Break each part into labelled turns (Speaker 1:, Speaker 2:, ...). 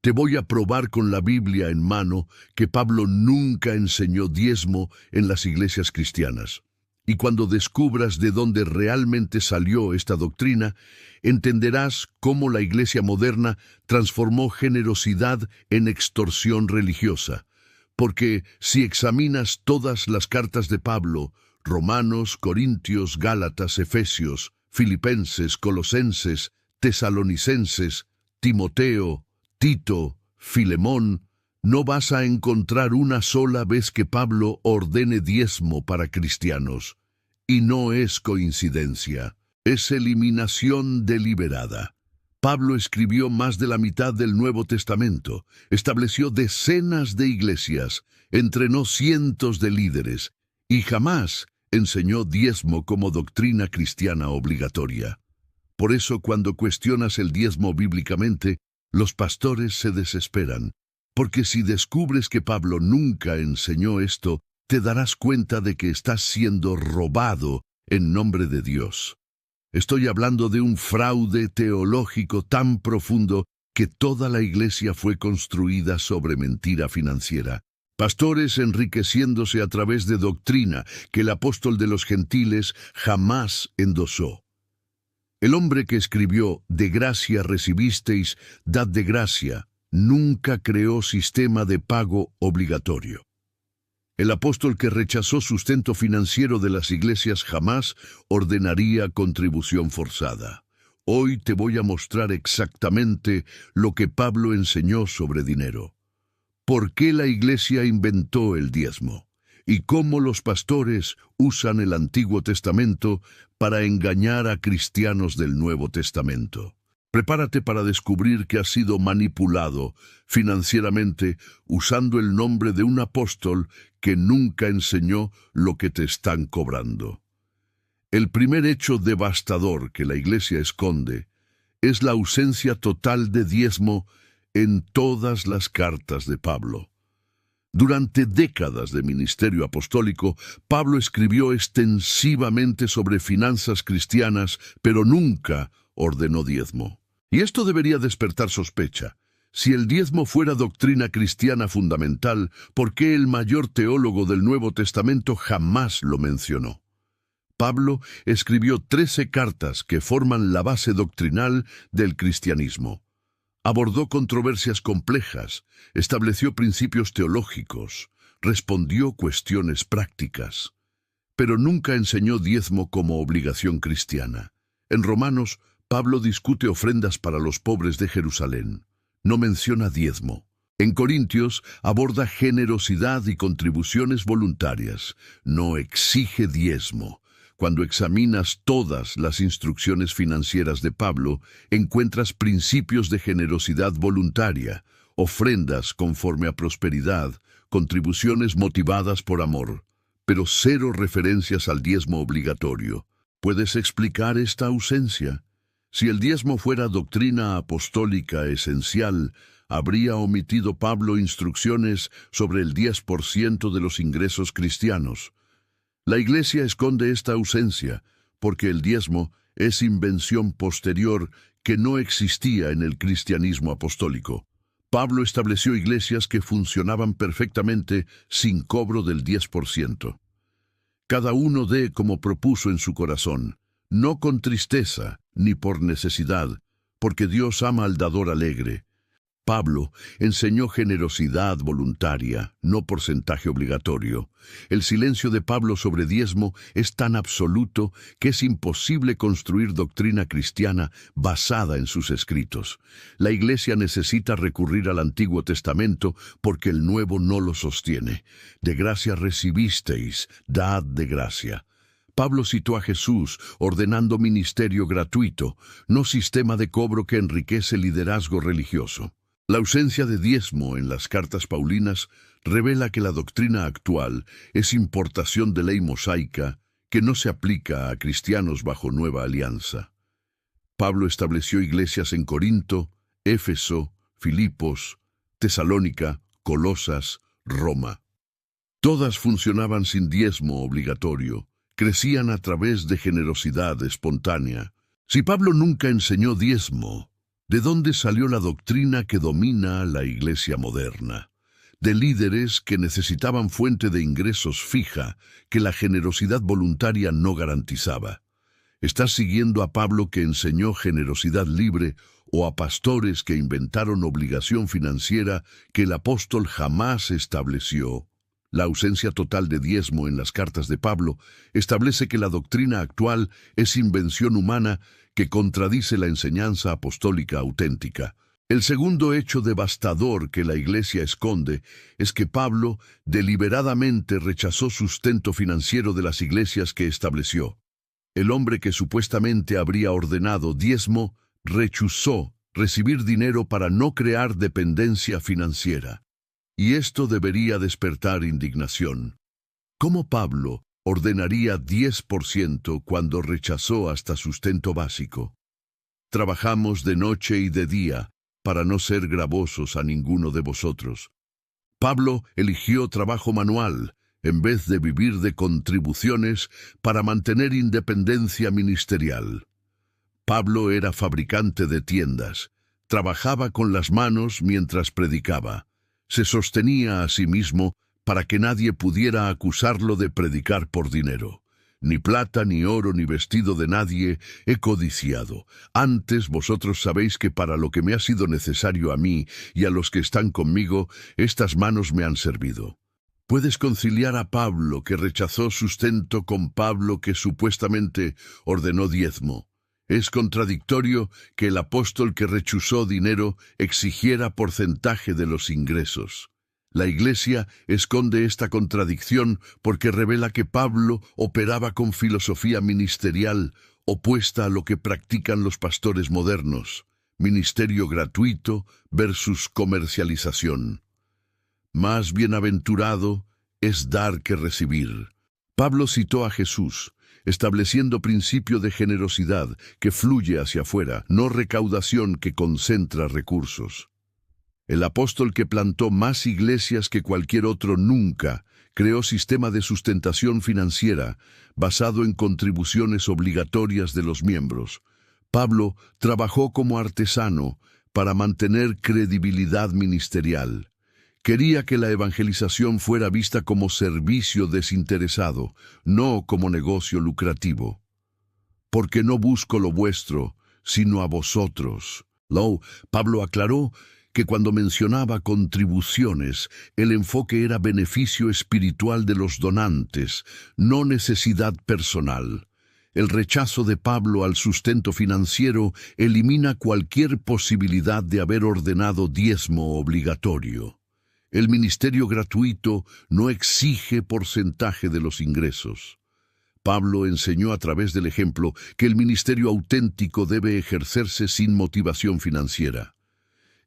Speaker 1: Te voy a probar con la Biblia en mano que Pablo nunca enseñó diezmo en las iglesias cristianas. Y cuando descubras de dónde realmente salió esta doctrina, entenderás cómo la iglesia moderna transformó generosidad en extorsión religiosa. Porque si examinas todas las cartas de Pablo, Romanos, Corintios, Gálatas, Efesios, Filipenses, Colosenses, Tesalonicenses, Timoteo, Tito, Filemón, no vas a encontrar una sola vez que Pablo ordene diezmo para cristianos. Y no es coincidencia, es eliminación deliberada. Pablo escribió más de la mitad del Nuevo Testamento, estableció decenas de iglesias, entrenó cientos de líderes y jamás enseñó diezmo como doctrina cristiana obligatoria. Por eso, cuando cuestionas el diezmo bíblicamente, los pastores se desesperan, porque si descubres que Pablo nunca enseñó esto, te darás cuenta de que estás siendo robado en nombre de Dios. Estoy hablando de un fraude teológico tan profundo que toda la iglesia fue construida sobre mentira financiera. Pastores enriqueciéndose a través de doctrina que el apóstol de los gentiles jamás endosó. El hombre que escribió «De gracia recibisteis, dad de gracia», nunca creó sistema de pago obligatorio. El apóstol que rechazó sustento financiero de las iglesias jamás ordenaría contribución forzada. Hoy te voy a mostrar exactamente lo que Pablo enseñó sobre dinero. ¿Por qué la iglesia inventó el diezmo? Y cómo los pastores usan el Antiguo Testamento para engañar a cristianos del Nuevo Testamento. Prepárate para descubrir que has sido manipulado financieramente usando el nombre de un apóstol que nunca enseñó lo que te están cobrando. El primer hecho devastador que la iglesia esconde es la ausencia total de diezmo en todas las cartas de Pablo. Durante décadas de ministerio apostólico, Pablo escribió extensivamente sobre finanzas cristianas, pero nunca ordenó diezmo. Y esto debería despertar sospecha. Si el diezmo fuera doctrina cristiana fundamental, ¿por qué el mayor teólogo del Nuevo Testamento jamás lo mencionó? Pablo escribió 13 cartas que forman la base doctrinal del cristianismo. Abordó controversias complejas, estableció principios teológicos, respondió cuestiones prácticas, pero nunca enseñó diezmo como obligación cristiana. En Romanos, Pablo discute ofrendas para los pobres de Jerusalén. No menciona diezmo. En Corintios aborda generosidad y contribuciones voluntarias. No exige diezmo. Cuando examinas todas las instrucciones financieras de Pablo, encuentras principios de generosidad voluntaria, ofrendas conforme a prosperidad, contribuciones motivadas por amor, pero cero referencias al diezmo obligatorio. ¿Puedes explicar esta ausencia? Si el diezmo fuera doctrina apostólica esencial, habría omitido Pablo instrucciones sobre el 10% de los ingresos cristianos. La iglesia esconde esta ausencia porque el diezmo es invención posterior que no existía en el cristianismo apostólico. Pablo estableció iglesias que funcionaban perfectamente sin cobro del 10%. Cada uno dé como propuso en su corazón, no con tristeza ni por necesidad, porque Dios ama al dador alegre. Pablo enseñó generosidad voluntaria, no porcentaje obligatorio. El silencio de Pablo sobre diezmo es tan absoluto que es imposible construir doctrina cristiana basada en sus escritos. La iglesia necesita recurrir al Antiguo Testamento porque el Nuevo no lo sostiene. De gracia recibisteis, dad de gracia. Pablo citó a Jesús ordenando ministerio gratuito, no sistema de cobro que enriquece liderazgo religioso. La ausencia de diezmo en las cartas paulinas revela que la doctrina actual es importación de ley mosaica que no se aplica a cristianos bajo nueva alianza. Pablo estableció iglesias en Corinto, Éfeso, Filipos, Tesalónica, Colosas, Roma. Todas funcionaban sin diezmo obligatorio, crecían a través de generosidad espontánea. Si Pablo nunca enseñó diezmo, ¿De dónde salió la doctrina que domina la iglesia moderna? De líderes que necesitaban fuente de ingresos fija que la generosidad voluntaria no garantizaba. ¿Estás siguiendo a Pablo que enseñó generosidad libre o a pastores que inventaron obligación financiera que el apóstol jamás estableció? La ausencia total de diezmo en las cartas de Pablo establece que la doctrina actual es invención humana que contradice la enseñanza apostólica auténtica. El segundo hecho devastador que la Iglesia esconde es que Pablo deliberadamente rechazó sustento financiero de las iglesias que estableció. El hombre que supuestamente habría ordenado diezmo rechazó recibir dinero para no crear dependencia financiera. Y esto debería despertar indignación. ¿Cómo Pablo ordenaría 10% cuando rechazó hasta sustento básico? Trabajamos de noche y de día para no ser gravosos a ninguno de vosotros. Pablo eligió trabajo manual en vez de vivir de contribuciones para mantener independencia ministerial. Pablo era fabricante de tiendas, trabajaba con las manos mientras predicaba. Se sostenía a sí mismo para que nadie pudiera acusarlo de predicar por dinero. Ni plata, ni oro, ni vestido de nadie he codiciado. Antes vosotros sabéis que para lo que me ha sido necesario a mí y a los que están conmigo, estas manos me han servido. ¿Puedes conciliar a Pablo, que rechazó sustento, con Pablo, que supuestamente ordenó diezmo? Es contradictorio que el apóstol que rechazó dinero exigiera porcentaje de los ingresos. La Iglesia esconde esta contradicción porque revela que Pablo operaba con filosofía ministerial opuesta a lo que practican los pastores modernos, ministerio gratuito versus comercialización. Más bienaventurado es dar que recibir. Pablo citó a Jesús, estableciendo principio de generosidad que fluye hacia afuera, no recaudación que concentra recursos. El apóstol que plantó más iglesias que cualquier otro nunca creó sistema de sustentación financiera basado en contribuciones obligatorias de los miembros. Pablo trabajó como artesano para mantener credibilidad ministerial. Quería que la evangelización fuera vista como servicio desinteresado, no como negocio lucrativo. Porque no busco lo vuestro, sino a vosotros. Pablo aclaró que cuando mencionaba contribuciones, el enfoque era beneficio espiritual de los donantes, no necesidad personal. El rechazo de Pablo al sustento financiero elimina cualquier posibilidad de haber ordenado diezmo obligatorio. El ministerio gratuito no exige porcentaje de los ingresos. Pablo enseñó a través del ejemplo que el ministerio auténtico debe ejercerse sin motivación financiera.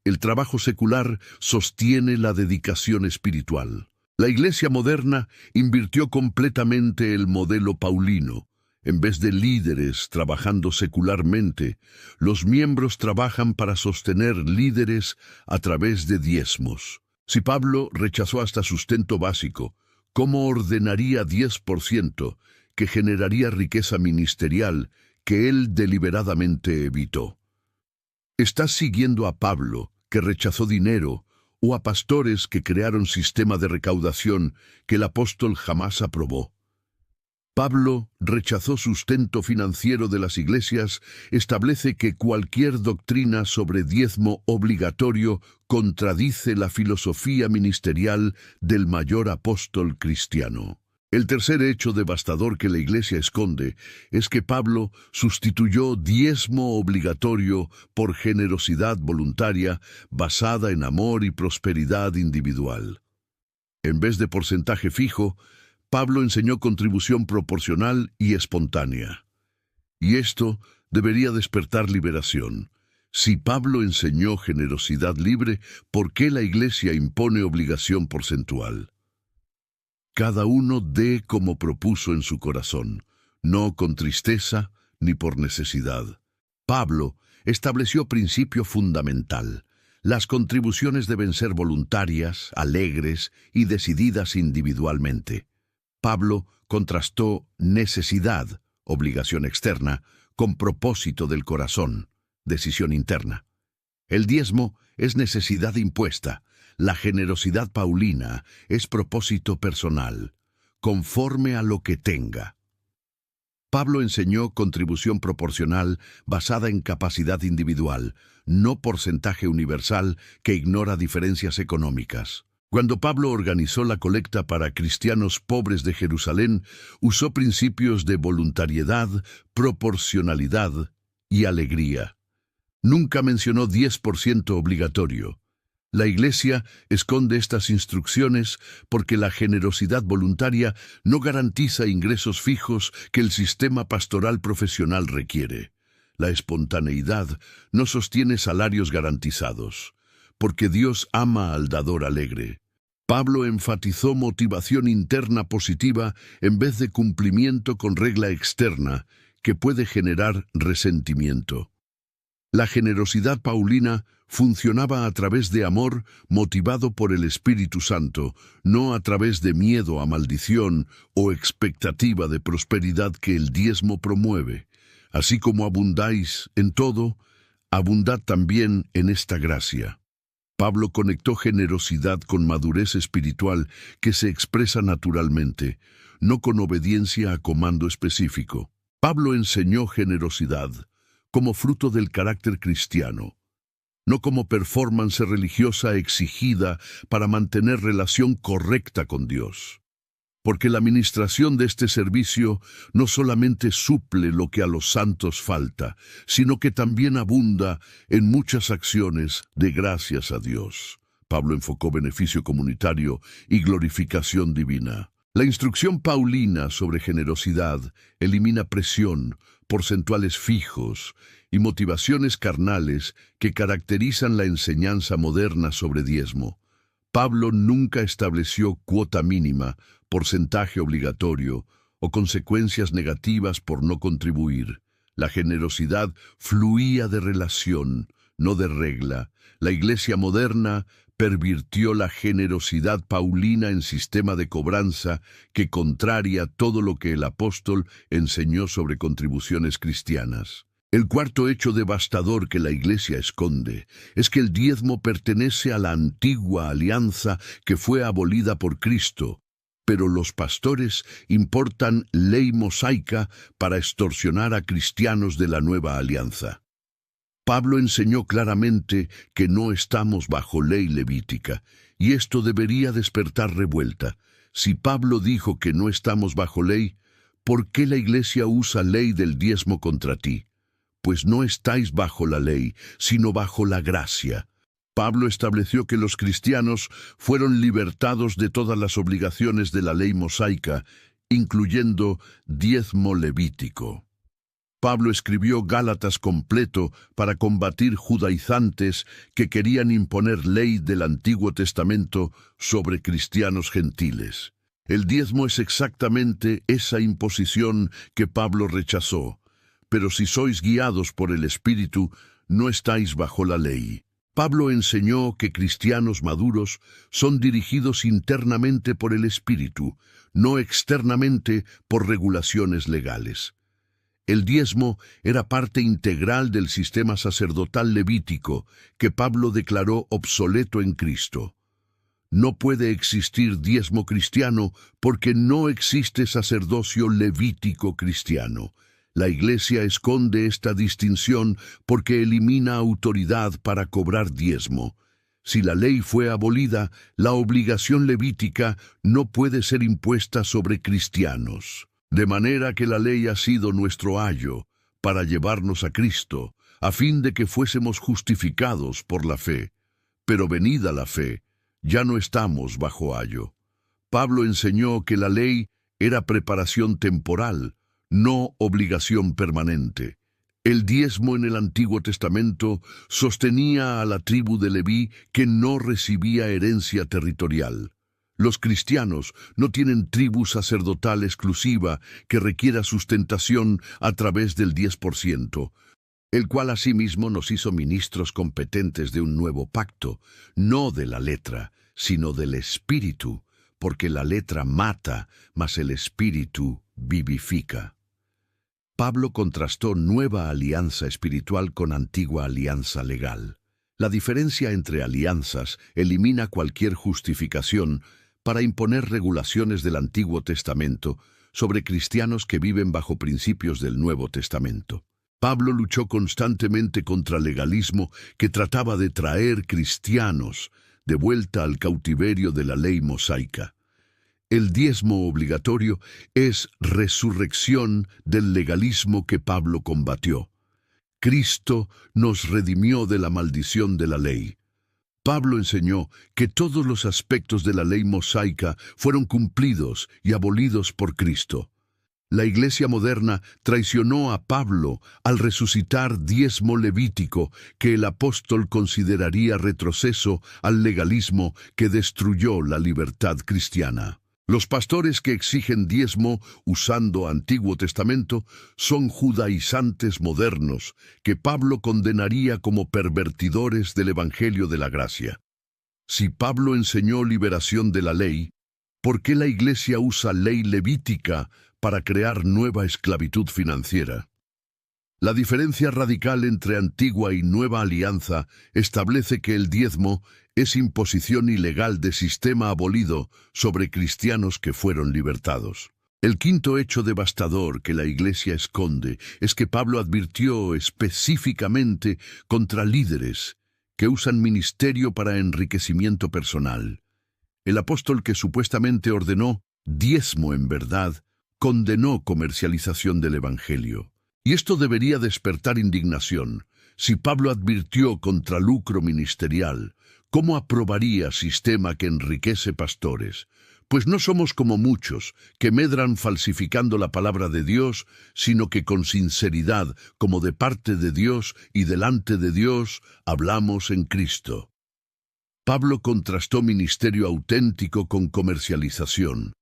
Speaker 1: El trabajo secular sostiene la dedicación espiritual. La Iglesia moderna invirtió completamente el modelo paulino. En vez de líderes trabajando secularmente, los miembros trabajan para sostener líderes a través de diezmos. Si Pablo rechazó hasta sustento básico, ¿cómo ordenaría 10% que generaría riqueza ministerial que él deliberadamente evitó? ¿Estás siguiendo a Pablo, que rechazó dinero, o a pastores que crearon sistema de recaudación que el apóstol jamás aprobó? Pablo rechazó sustento financiero de las iglesias, establece que cualquier doctrina sobre diezmo obligatorio contradice la filosofía ministerial del mayor apóstol cristiano. El tercer hecho devastador que la Iglesia esconde es que Pablo sustituyó diezmo obligatorio por generosidad voluntaria basada en amor y prosperidad individual. En vez de porcentaje fijo, Pablo enseñó contribución proporcional y espontánea. Y esto debería despertar liberación. Si Pablo enseñó generosidad libre, ¿por qué la Iglesia impone obligación porcentual? Cada uno dé como propuso en su corazón, no con tristeza ni por necesidad. Pablo estableció principio fundamental. Las contribuciones deben ser voluntarias, alegres y decididas individualmente. Pablo contrastó necesidad, obligación externa, con propósito del corazón, decisión interna. El diezmo es necesidad impuesta. La generosidad paulina es propósito personal, conforme a lo que tenga. Pablo enseñó contribución proporcional basada en capacidad individual, no porcentaje universal que ignora diferencias económicas. Cuando Pablo organizó la colecta para cristianos pobres de Jerusalén, usó principios de voluntariedad, proporcionalidad y alegría. Nunca mencionó 10% obligatorio. La Iglesia esconde estas instrucciones porque la generosidad voluntaria no garantiza ingresos fijos que el sistema pastoral profesional requiere. La espontaneidad no sostiene salarios garantizados, porque Dios ama al dador alegre. Pablo enfatizó motivación interna positiva en vez de cumplimiento con regla externa que puede generar resentimiento. La generosidad paulina funcionaba a través de amor motivado por el Espíritu Santo, no a través de miedo a maldición o expectativa de prosperidad que el diezmo promueve. Así como abundáis en todo, abundad también en esta gracia. Pablo conectó generosidad con madurez espiritual que se expresa naturalmente, no con obediencia a comando específico. Pablo enseñó generosidad como fruto del carácter cristiano, no como performance religiosa exigida para mantener relación correcta con Dios. Porque la administración de este servicio no solamente suple lo que a los santos falta, sino que también abunda en muchas acciones de gracias a Dios. Pablo enfocó beneficio comunitario y glorificación divina. La instrucción paulina sobre generosidad elimina presión, porcentuales fijos y motivaciones carnales que caracterizan la enseñanza moderna sobre diezmo. Pablo nunca estableció cuota mínima, porcentaje obligatorio o consecuencias negativas por no contribuir. La generosidad fluía de relación, no de regla. La Iglesia moderna pervirtió la generosidad paulina en sistema de cobranza que contraria todo lo que el apóstol enseñó sobre contribuciones cristianas. El cuarto hecho devastador que la Iglesia esconde es que el diezmo pertenece a la antigua alianza que fue abolida por Cristo, pero los pastores importan ley mosaica para extorsionar a cristianos de la nueva alianza. Pablo enseñó claramente que no estamos bajo ley levítica, y esto debería despertar revuelta. Si Pablo dijo que no estamos bajo ley, ¿por qué la Iglesia usa ley del diezmo contra ti? Pues no estáis bajo la ley, sino bajo la gracia. Pablo estableció que los cristianos fueron libertados de todas las obligaciones de la ley mosaica, incluyendo diezmo levítico. Pablo escribió Gálatas completo para combatir judaizantes que querían imponer ley del Antiguo Testamento sobre cristianos gentiles. El diezmo es exactamente esa imposición que Pablo rechazó. Pero si sois guiados por el Espíritu, no estáis bajo la ley. Pablo enseñó que cristianos maduros son dirigidos internamente por el Espíritu, no externamente por regulaciones legales. El diezmo era parte integral del sistema sacerdotal levítico que Pablo declaró obsoleto en Cristo. No puede existir diezmo cristiano porque no existe sacerdocio levítico cristiano. La Iglesia esconde esta distinción porque elimina autoridad para cobrar diezmo. Si la ley fue abolida, la obligación levítica no puede ser impuesta sobre cristianos. De manera que la ley ha sido nuestro ayo para llevarnos a Cristo, a fin de que fuésemos justificados por la fe. Pero venida la fe, ya no estamos bajo ayo. Pablo enseñó que la ley era preparación temporal, no obligación permanente. El diezmo en el Antiguo Testamento sostenía a la tribu de Leví que no recibía herencia territorial. Los cristianos no tienen tribu sacerdotal exclusiva que requiera sustentación a través del 10%, el cual asimismo nos hizo ministros competentes de un nuevo pacto, no de la letra, sino del Espíritu, porque la letra mata, mas el Espíritu vivifica. Pablo contrastó nueva alianza espiritual con antigua alianza legal. La diferencia entre alianzas elimina cualquier justificación para imponer regulaciones del Antiguo Testamento sobre cristianos que viven bajo principios del Nuevo Testamento. Pablo luchó constantemente contra el legalismo que trataba de traer cristianos de vuelta al cautiverio de la ley mosaica. El diezmo obligatorio es resurrección del legalismo que Pablo combatió. Cristo nos redimió de la maldición de la ley. Pablo enseñó que todos los aspectos de la ley mosaica fueron cumplidos y abolidos por Cristo. La Iglesia moderna traicionó a Pablo al resucitar diezmo levítico que el apóstol consideraría retroceso al legalismo que destruyó la libertad cristiana. Los pastores que exigen diezmo usando Antiguo Testamento son judaizantes modernos que Pablo condenaría como pervertidores del Evangelio de la Gracia. Si Pablo enseñó liberación de la ley, ¿por qué la Iglesia usa ley levítica para crear nueva esclavitud financiera? La diferencia radical entre antigua y nueva alianza establece que el diezmo es imposición ilegal de sistema abolido sobre cristianos que fueron libertados. El quinto hecho devastador que la Iglesia esconde es que Pablo advirtió específicamente contra líderes que usan ministerio para enriquecimiento personal. El apóstol que supuestamente ordenó diezmo en verdad, condenó comercialización del Evangelio. Y esto debería despertar indignación. Si Pablo advirtió contra lucro ministerial, ¿cómo aprobaría sistema que enriquece pastores? Pues no somos como muchos, que medran falsificando la palabra de Dios, sino que con sinceridad, como de parte de Dios y delante de Dios, hablamos en Cristo. Pablo contrastó ministerio auténtico con comercialización.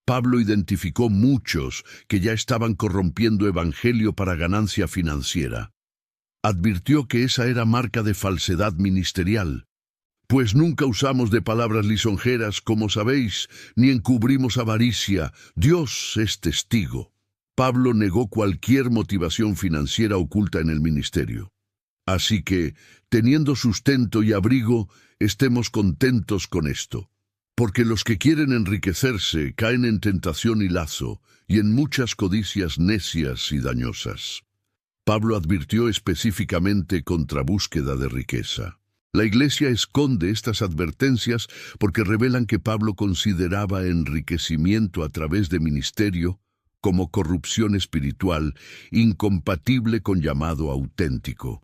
Speaker 1: Pablo identificó muchos que ya estaban corrompiendo evangelio para ganancia financiera. Advirtió que esa era marca de falsedad ministerial. Pues nunca usamos de palabras lisonjeras, como sabéis, ni encubrimos avaricia. Dios es testigo. Pablo negó cualquier motivación financiera oculta en el ministerio. Así que, teniendo sustento y abrigo, estemos contentos con esto. Porque los que quieren enriquecerse caen en tentación y lazo, y en muchas codicias necias y dañosas. Pablo advirtió específicamente contra búsqueda de riqueza. La Iglesia esconde estas advertencias porque revelan que Pablo consideraba enriquecimiento a través de ministerio como corrupción espiritual, incompatible con llamado auténtico.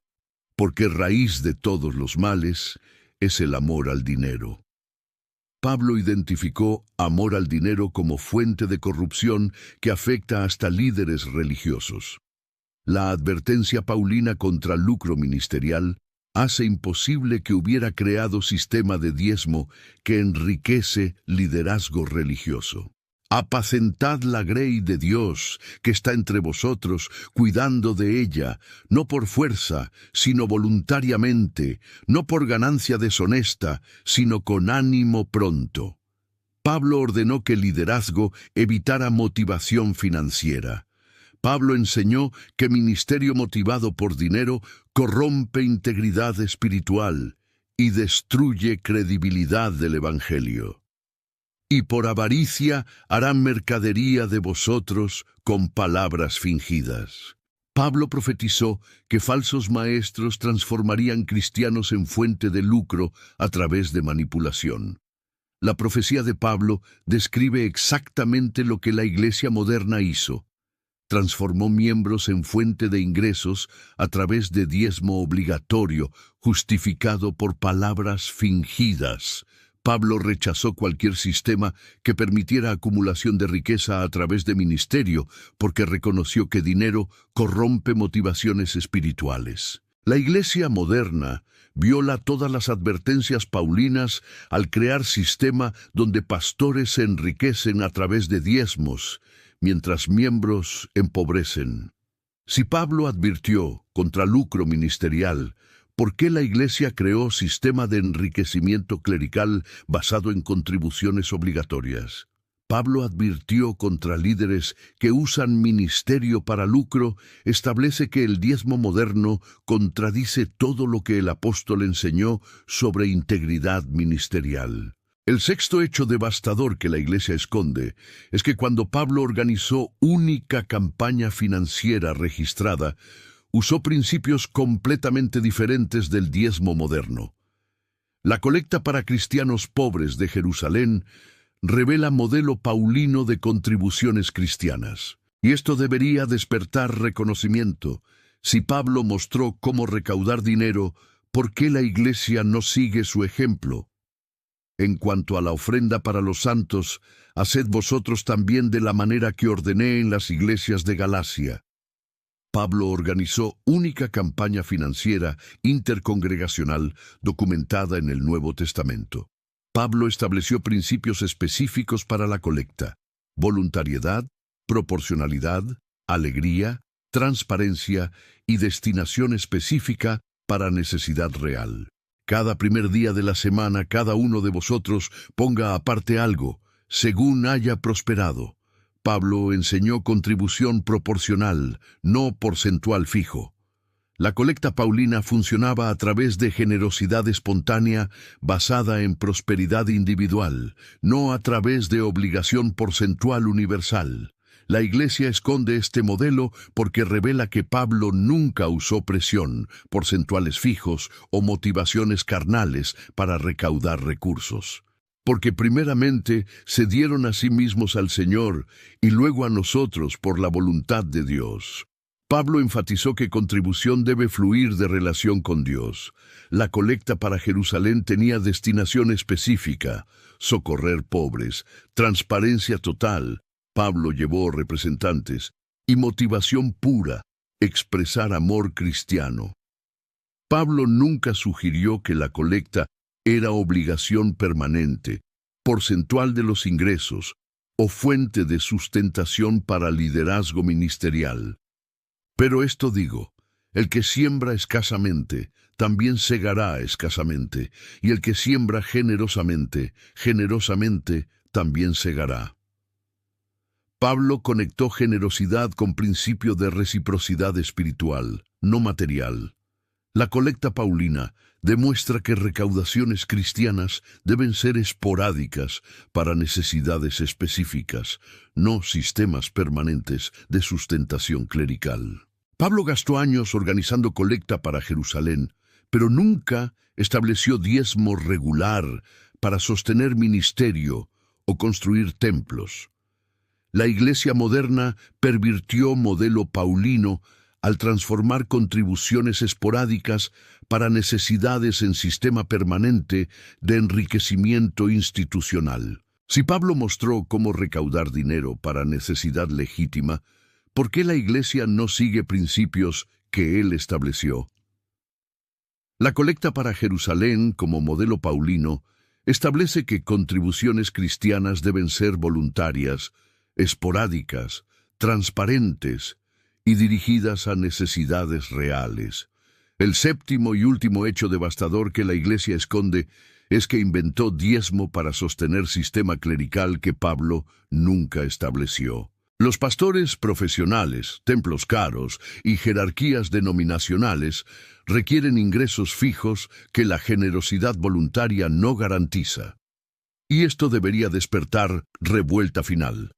Speaker 1: Porque raíz de todos los males es el amor al dinero. Pablo identificó amor al dinero como fuente de corrupción que afecta hasta líderes religiosos. La advertencia paulina contra lucro ministerial hace imposible que hubiera creado sistema de diezmo que enriquece liderazgo religioso. Apacentad la grey de Dios que está entre vosotros, cuidando de ella, no por fuerza, sino voluntariamente, no por ganancia deshonesta, sino con ánimo pronto. Pablo ordenó que el liderazgo evitara motivación financiera. Pablo enseñó que ministerio motivado por dinero corrompe integridad espiritual y destruye credibilidad del Evangelio. Y por avaricia harán mercadería de vosotros con palabras fingidas. Pablo profetizó que falsos maestros transformarían cristianos en fuente de lucro a través de manipulación. La profecía de Pablo describe exactamente lo que la Iglesia moderna hizo. Transformó miembros en fuente de ingresos a través de diezmo obligatorio, justificado por palabras fingidas. Pablo rechazó cualquier sistema que permitiera acumulación de riqueza a través de ministerio, porque reconoció que dinero corrompe motivaciones espirituales. La Iglesia moderna viola todas las advertencias paulinas al crear sistema donde pastores se enriquecen a través de diezmos, mientras miembros empobrecen. Si Pablo advirtió contra lucro ministerial, ¿por qué la Iglesia creó sistema de enriquecimiento clerical basado en contribuciones obligatorias? Pablo advirtió contra líderes que usan ministerio para lucro, establece que el diezmo moderno contradice todo lo que el apóstol enseñó sobre integridad ministerial. El sexto hecho devastador que la Iglesia esconde es que cuando Pablo organizó única campaña financiera registrada, usó principios completamente diferentes del diezmo moderno. La colecta para cristianos pobres de Jerusalén revela modelo paulino de contribuciones cristianas. Y esto debería despertar reconocimiento. Si Pablo mostró cómo recaudar dinero, ¿por qué la Iglesia no sigue su ejemplo? En cuanto a la ofrenda para los santos, haced vosotros también de la manera que ordené en las iglesias de Galacia. Pablo organizó única campaña financiera intercongregacional documentada en el Nuevo Testamento. Pablo estableció principios específicos para la colecta: voluntariedad, proporcionalidad, alegría, transparencia y destinación específica para necesidad real. Cada primer día de la semana, cada uno de vosotros ponga aparte algo, según haya prosperado. Pablo enseñó contribución proporcional, no porcentual fijo. La colecta paulina funcionaba a través de generosidad espontánea basada en prosperidad individual, no a través de obligación porcentual universal. La Iglesia esconde este modelo porque revela que Pablo nunca usó presión, porcentuales fijos o motivaciones carnales para recaudar recursos. Porque primeramente se dieron a sí mismos al Señor y luego a nosotros por la voluntad de Dios. Pablo enfatizó que contribución debe fluir de relación con Dios. La colecta para Jerusalén tenía destinación específica: socorrer pobres, transparencia total. Pablo llevó representantes y motivación pura, expresar amor cristiano. Pablo nunca sugirió que la colecta era obligación permanente, porcentual de los ingresos o fuente de sustentación para liderazgo ministerial. Pero esto digo: el que siembra escasamente, también segará escasamente, y el que siembra generosamente, generosamente también segará. Pablo conectó generosidad con principio de reciprocidad espiritual, no material. La colecta paulina demuestra que recaudaciones cristianas deben ser esporádicas para necesidades específicas, no sistemas permanentes de sustentación clerical. Pablo gastó años organizando colecta para Jerusalén, pero nunca estableció diezmo regular para sostener ministerio o construir templos. La Iglesia moderna pervirtió modelo paulino al transformar contribuciones esporádicas para necesidades en sistema permanente de enriquecimiento institucional. Si Pablo mostró cómo recaudar dinero para necesidad legítima, ¿por qué la Iglesia no sigue principios que él estableció? La colecta para Jerusalén, como modelo paulino, establece que contribuciones cristianas deben ser voluntarias, esporádicas, transparentes y dirigidas a necesidades reales. El séptimo y último hecho devastador que la Iglesia esconde es que inventó diezmo para sostener sistema clerical que Pablo nunca estableció. Los pastores profesionales, templos caros y jerarquías denominacionales requieren ingresos fijos que la generosidad voluntaria no garantiza. Y esto debería despertar revuelta final.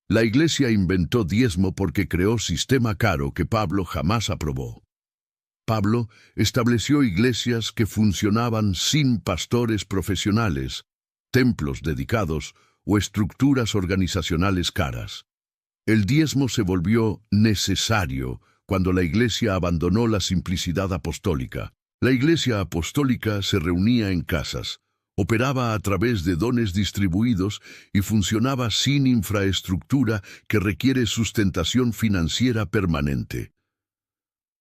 Speaker 1: La Iglesia inventó diezmo porque creó sistema caro que Pablo jamás aprobó. Pablo estableció iglesias que funcionaban sin pastores profesionales, templos dedicados o estructuras organizacionales caras. El diezmo se volvió necesario cuando la Iglesia abandonó la simplicidad apostólica. La Iglesia apostólica se reunía en casas, operaba a través de dones distribuidos y funcionaba sin infraestructura que requiere sustentación financiera permanente.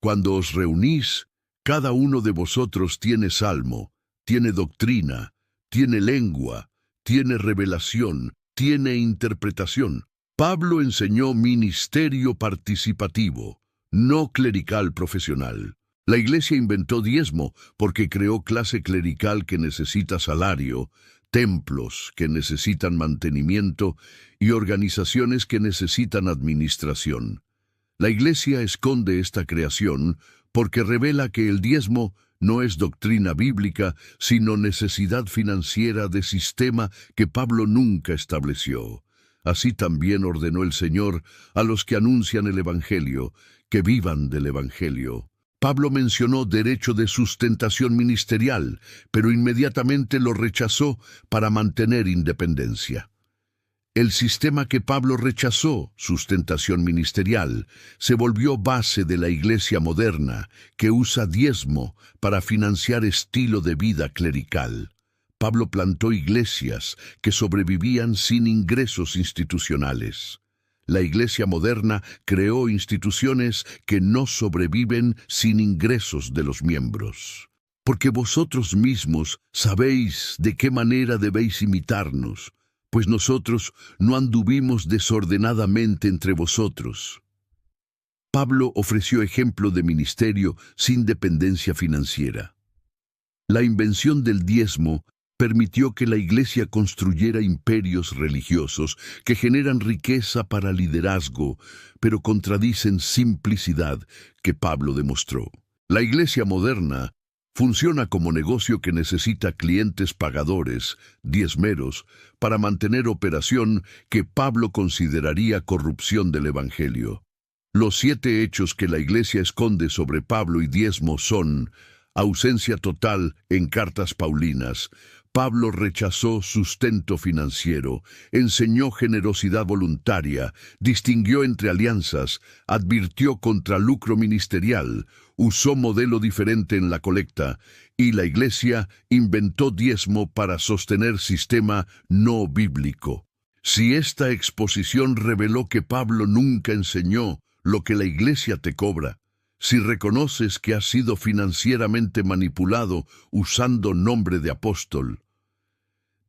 Speaker 1: Cuando os reunís, cada uno de vosotros tiene salmo, tiene doctrina, tiene lengua, tiene revelación, tiene interpretación. Pablo enseñó ministerio participativo, no clerical profesional. La Iglesia inventó diezmo porque creó clase clerical que necesita salario, templos que necesitan mantenimiento y organizaciones que necesitan administración. La Iglesia esconde esta creación porque revela que el diezmo no es doctrina bíblica, sino necesidad financiera de sistema que Pablo nunca estableció. Así también ordenó el Señor a los que anuncian el Evangelio, que vivan del Evangelio. Pablo mencionó derecho de sustentación ministerial, pero inmediatamente lo rechazó para mantener independencia. El sistema que Pablo rechazó, sustentación ministerial, se volvió base de la iglesia moderna, que usa diezmo para financiar estilo de vida clerical. Pablo plantó iglesias que sobrevivían sin ingresos institucionales. La iglesia moderna creó instituciones que no sobreviven sin ingresos de los miembros. Porque vosotros mismos sabéis de qué manera debéis imitarnos, pues nosotros no anduvimos desordenadamente entre vosotros. Pablo ofreció ejemplo de ministerio sin dependencia financiera. La invención del diezmo permitió que la Iglesia construyera imperios religiosos que generan riqueza para liderazgo, pero contradicen simplicidad que Pablo demostró. La Iglesia moderna funciona como negocio que necesita clientes pagadores, diezmeros, para mantener operación que Pablo consideraría corrupción del Evangelio. Los 7 hechos que la Iglesia esconde sobre Pablo y diezmo son: ausencia total en cartas paulinas. Pablo rechazó sustento financiero, enseñó generosidad voluntaria, distinguió entre alianzas, advirtió contra lucro ministerial, usó modelo diferente en la colecta, y la Iglesia inventó diezmo para sostener sistema no bíblico. Si esta exposición reveló que Pablo nunca enseñó lo que la Iglesia te cobra, si reconoces que has sido financieramente manipulado usando nombre de apóstol,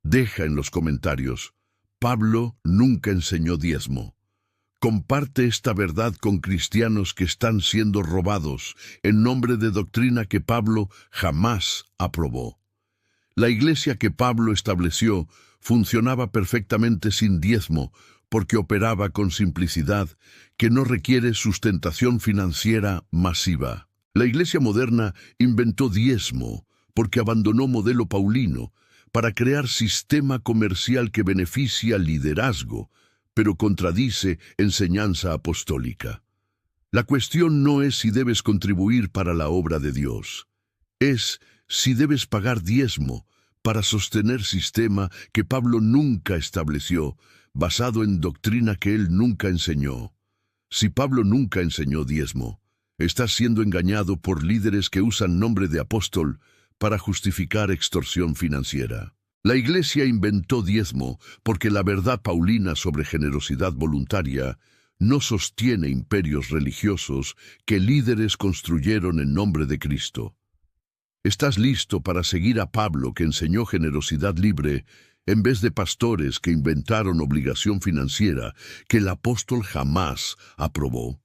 Speaker 1: deja en los comentarios: Pablo nunca enseñó diezmo. Comparte esta verdad con cristianos que están siendo robados en nombre de doctrina que Pablo jamás aprobó. La iglesia que Pablo estableció funcionaba perfectamente sin diezmo, porque operaba con simplicidad que no requiere sustentación financiera masiva. La iglesia moderna inventó diezmo porque abandonó modelo paulino para crear sistema comercial que beneficia liderazgo, pero contradice enseñanza apostólica. La cuestión no es si debes contribuir para la obra de Dios, es si debes pagar diezmo para sostener sistema que Pablo nunca estableció, basado en doctrina que él nunca enseñó. Si Pablo nunca enseñó diezmo, estás siendo engañado por líderes que usan nombre de apóstol para justificar extorsión financiera. La Iglesia inventó diezmo porque la verdad paulina sobre generosidad voluntaria no sostiene imperios religiosos que líderes construyeron en nombre de Cristo. ¿Estás listo para seguir a Pablo, que enseñó generosidad libre, en vez de pastores que inventaron obligación financiera que el apóstol jamás aprobó?